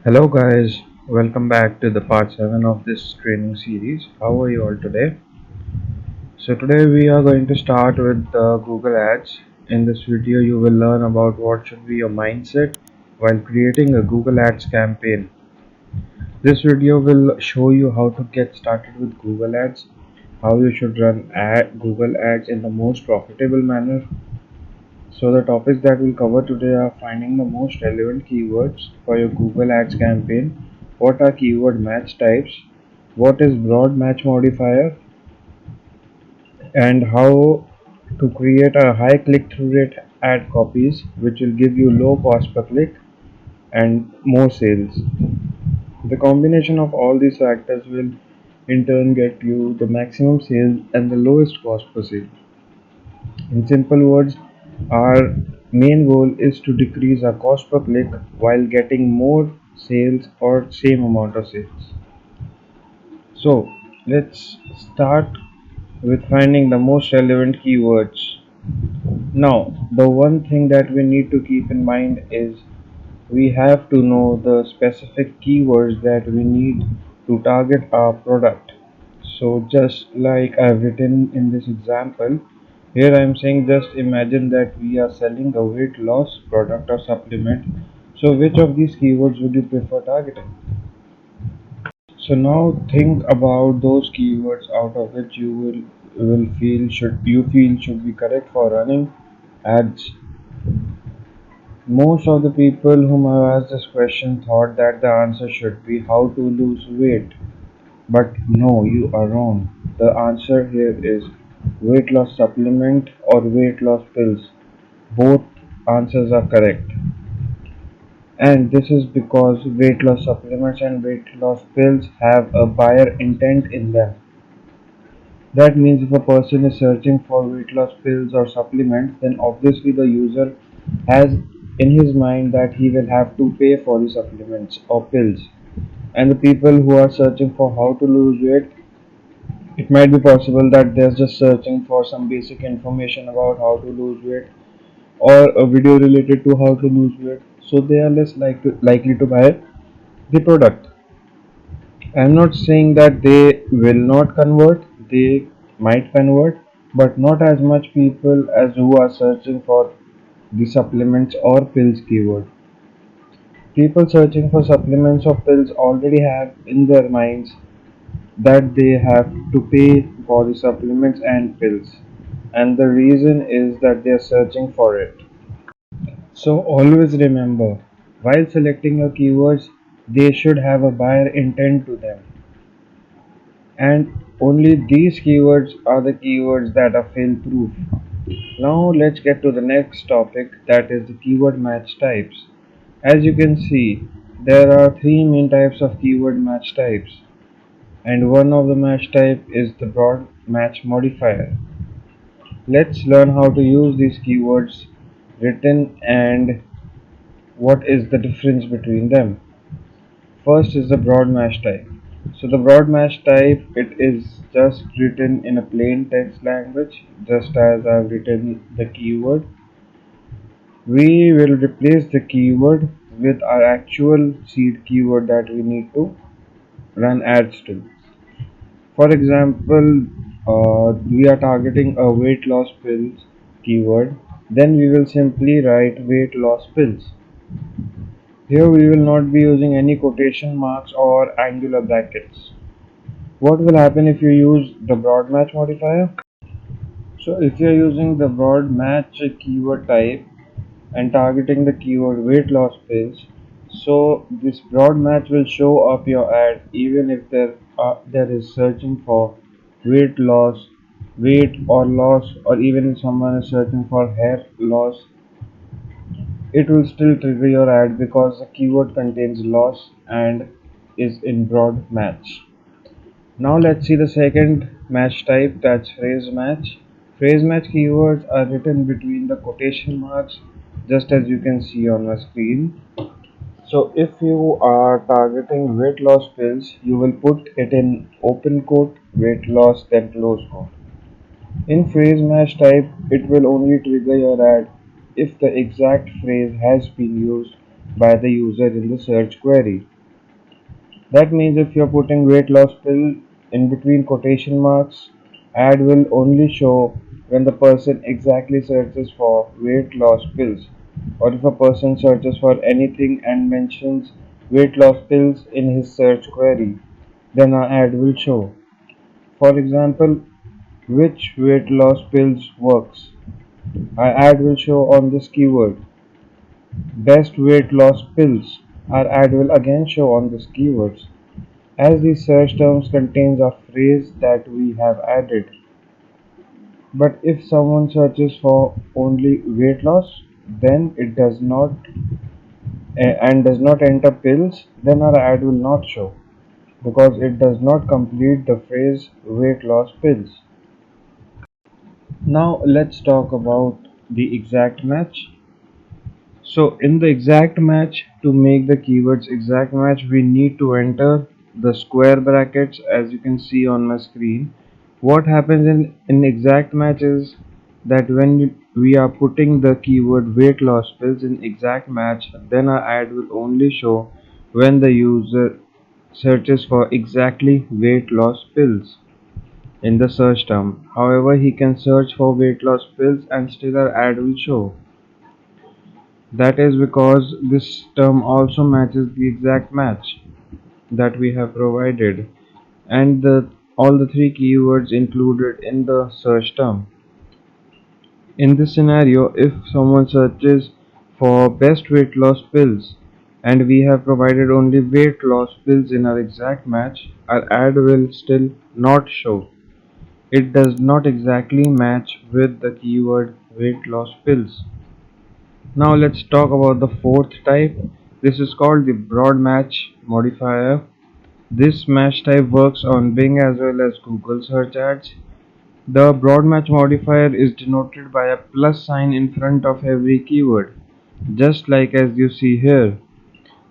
Hello guys, welcome back to the part 7 of this training series. How are you all today? So today we are going to start with Google Ads. In this video you will learn about what should be your mindset while creating a Google Ads campaign. This video will show you how to get started with Google Ads, how you should run Google Ads in the most profitable manner. So the topics that we'll cover today are finding the most relevant keywords for your Google Ads campaign, what are keyword match types, what is broad match modifier, and how to create a high click-through rate ad copies which will give you low cost per click and more sales. The combination of all these factors will in turn get you the maximum sales and the lowest cost per sale. In simple words, our main goal is to decrease our cost per click while getting more sales or same amount of sales. So let's start with finding the most relevant keywords. Now, the one thing that we need to keep in mind is we have to know the specific keywords that we need to target our product. So just like I've written in this example, here I'm saying just imagine that we are selling a weight loss product or supplement. So which of these keywords would you prefer targeting? So now think about those keywords out of which you will feel should be correct for running ads. Most of the people whom I asked this question thought that the answer should be how to lose weight. But no, you are wrong. The answer here is weight loss supplement or weight loss pills. Both answers are correct. And this is because weight loss supplements and weight loss pills have a buyer intent in them. That means if a person is searching for weight loss pills or supplements, then obviously the user has in his mind that he will have to pay for the supplements or pills. And the people who are searching for how to lose weight, it might be possible that they're just searching for some basic information about how to lose weight or a video related to how to lose weight, so they are less likely to buy the product. I'm not saying that they will not convert, they might convert, but not as much people as who are searching for the supplements or pills keyword. People searching for supplements or pills already have in their minds that they have to pay for the supplements and pills, and the reason is that they are searching for it. So always remember, while selecting your keywords, they should have a buyer intent to them, and only these keywords are the keywords that are fail proof. Now let's get to the next topic, that is the keyword match types. As you can see, there are three main types of keyword match types, and one of the match type is the broad match modifier. Let's learn how to use these keywords written and what is the difference between them. First is the broad match type. So the broad match type, it is just written in a plain text language, just as I've written the keyword. We will replace the keyword with our actual seed keyword that we need to run ads to. For example, we are targeting a weight loss pills keyword, then we will simply write weight loss pills. Here we will not be using any quotation marks or angular brackets. What will happen if you use the broad match modifier? So if you are using the broad match keyword type and targeting the keyword weight loss pills, so this broad match will show up your ad even if there is searching for weight loss, weight or loss, or even if someone is searching for hair loss, it will still trigger your ad because the keyword contains loss and is in broad match. Now let's see the second match type, that's phrase match. Phrase match keywords are written between the quotation marks just as you can see on the screen. So if you are targeting weight loss pills, you will put it in open quote weight loss then close quote. In phrase match type, it will only trigger your ad if the exact phrase has been used by the user in the search query. That means if you're putting weight loss pill in between quotation marks, ad will only show when the person exactly searches for weight loss pills. Or if a person searches for anything and mentions weight loss pills in his search query, then our ad will show. For example, which weight loss pills works? Our ad will show on this keyword. Best weight loss pills. Our ad will again show on this keywords. As these search terms contains a phrase that we have added. But if someone searches for only weight loss, then it does not and does not enter pills, then our ad will not show because it does not complete the phrase weight loss pills. Now let's talk about the exact match. So in the exact match, to make the keywords exact match, we need to enter the square brackets as you can see on my screen. What happens in exact match is that when we are putting the keyword weight loss pills in exact match, then our ad will only show when the user searches for exactly weight loss pills in the search term. However, he can search for weight loss pills and still our ad will show. That is because this term also matches the exact match that we have provided and all the three keywords included in the search term. In this scenario, if someone searches for best weight loss pills and we have provided only weight loss pills in our exact match, our ad will still not show. It does not exactly match with the keyword weight loss pills. Now let's talk about the fourth type. This is called the broad match modifier. This match type works on Bing as well as Google search ads. The broad match modifier is denoted by a plus sign in front of every keyword, just like as you see here.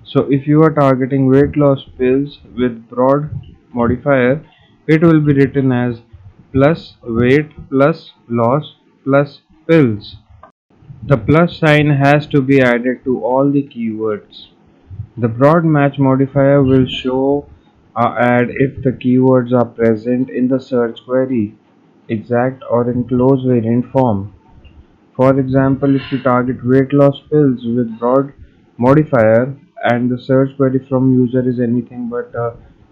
So if you are targeting weight loss pills with broad modifier, it will be written as plus weight plus loss plus pills. The plus sign has to be added to all the keywords. The broad match modifier will show or add if the keywords are present in the search query, exact or in close variant form. For example, if you target weight loss pills with broad modifier and the search query from user is anything but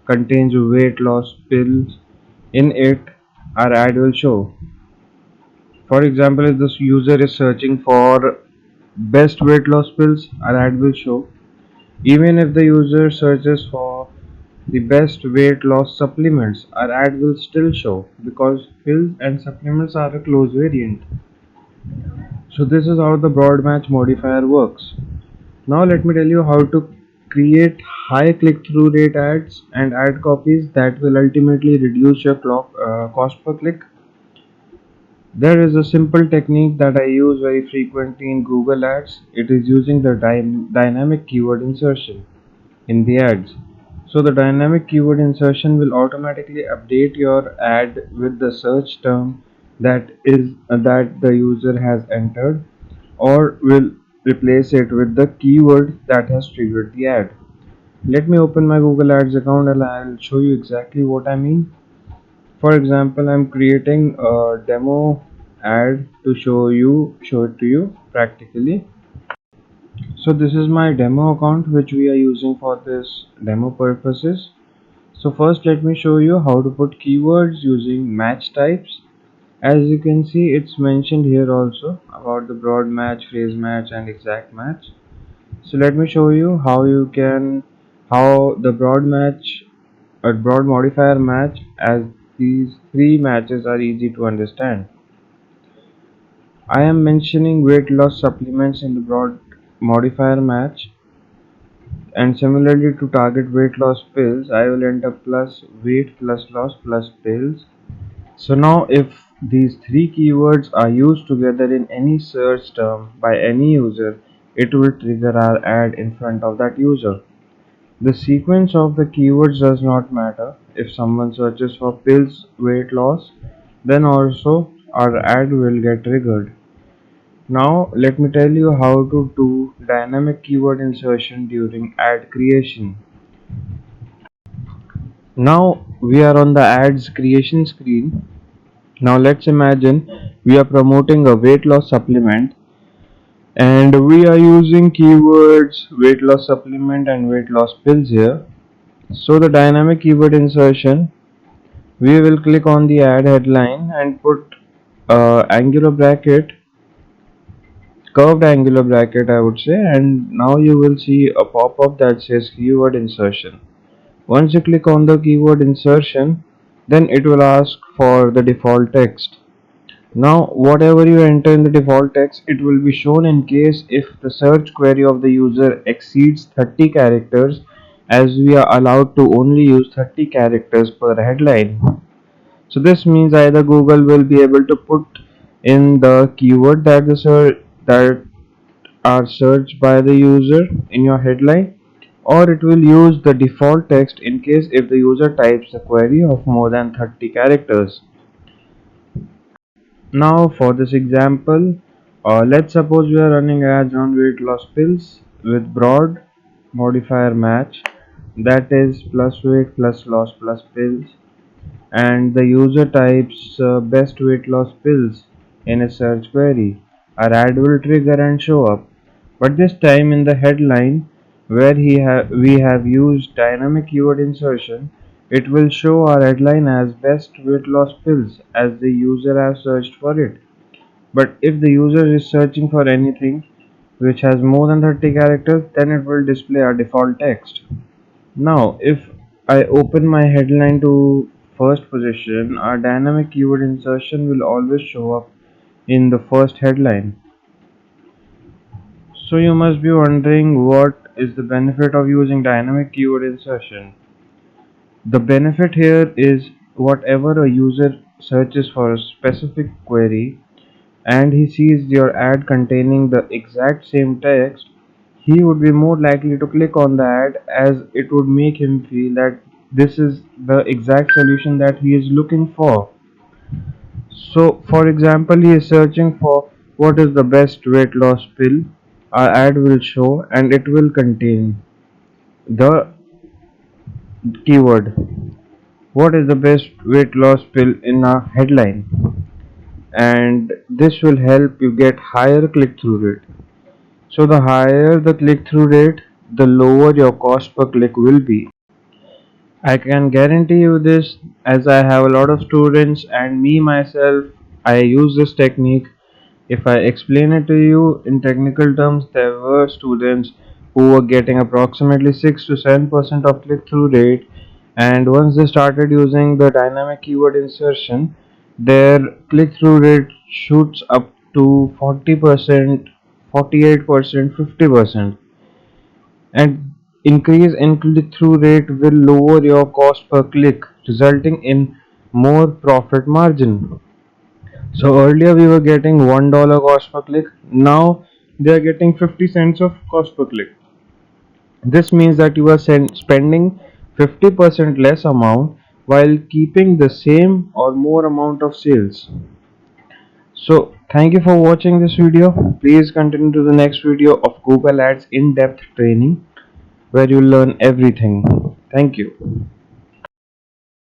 contains weight loss pills in it, our ad will show. For example, if this user is searching for best weight loss pills, our ad will show. Even if the user searches for the best weight loss supplements, our ad will still show because pills and supplements are a close variant. So this is how the broad match modifier works. Now let me tell you how to create high click-through rate ads and ad copies that will ultimately reduce your cost per click. There is a simple technique that I use very frequently in Google Ads. It is using the dynamic keyword insertion in the ads. So the dynamic keyword insertion will automatically update your ad with the search term that the user has entered or will replace it with the keyword that has triggered the ad. Let me open my Google Ads account and I'll show you exactly what I mean. For example, I'm creating a demo ad to show it to you practically. So this is my demo account which we are using for this demo purposes. So first let me show you how to put keywords using match types. As you can see, it's mentioned here also about the broad match, phrase match and exact match. So let me show you how the broad match or broad modifier match, as these three matches are easy to understand. I am mentioning weight loss supplements in the broad modifier match, and similarly to target weight loss pills, I will enter plus weight plus loss plus pills. So now if these three keywords are used together in any search term by any user, it will trigger our ad in front of that user. The sequence of the keywords does not matter. If someone searches for pills weight loss, then also our ad will get triggered. Now let me tell you how to do dynamic keyword insertion during ad creation. Now we are on the ads creation screen. Now let's imagine we are promoting a weight loss supplement and we are using keywords weight loss supplement and weight loss pills here. So the dynamic keyword insertion, we will click on the ad headline and put angular bracket, curved angular bracket I would say, and now you will see a pop-up that says keyword insertion. Once you click on the keyword insertion, then it will ask for the default text. Now whatever you enter in the default text, it will be shown in case if the search query of the user exceeds 30 characters, as we are allowed to only use 30 characters per headline. So this means either Google will be able to put in the keyword that are searched by the user in your headline, or it will use the default text in case if the user types a query of more than 30 characters. Now for this example, let's suppose we are running ads on weight loss pills with broad modifier match, that is plus weight plus loss plus pills, and the user types best weight loss pills in a search query. Our ad will trigger and show up, but this time in the headline where we have used dynamic keyword insertion, it will show our headline as best weight loss pills as the user has searched for it. But if the user is searching for anything which has more than 30 characters, then it will display our default text. Now, if I open my headline to first position, our dynamic keyword insertion will always show up in the first headline. So you must be wondering what is the benefit of using dynamic keyword insertion. The benefit here is whatever a user searches for a specific query and he sees your ad containing the exact same text, he would be more likely to click on the ad as it would make him feel that this is the exact solution that he is looking for. So, for example, he is searching for what is the best weight loss pill. Our ad will show and it will contain the keyword what is the best weight loss pill in a headline, and this will help you get higher click through rate. So the higher the click-through rate, the lower your cost per click will be. I can guarantee you this as I have a lot of students and me myself, I use this technique. If I explain it to you in technical terms, there were students who were getting approximately 6 to 7% of click-through rate, and once they started using the dynamic keyword insertion, their click-through rate shoots up to 40%, 48%, 50%, and increase in click-through rate will lower your cost per click, resulting in more profit margin. So earlier we were getting $1 cost per click, now they are getting 50 cents of cost per click. This means that you are spending 50% less amount while keeping the same or more amount of sales. So thank you for watching this video. Please continue to the next video of Google Ads in-depth training where you learn everything. Thank you.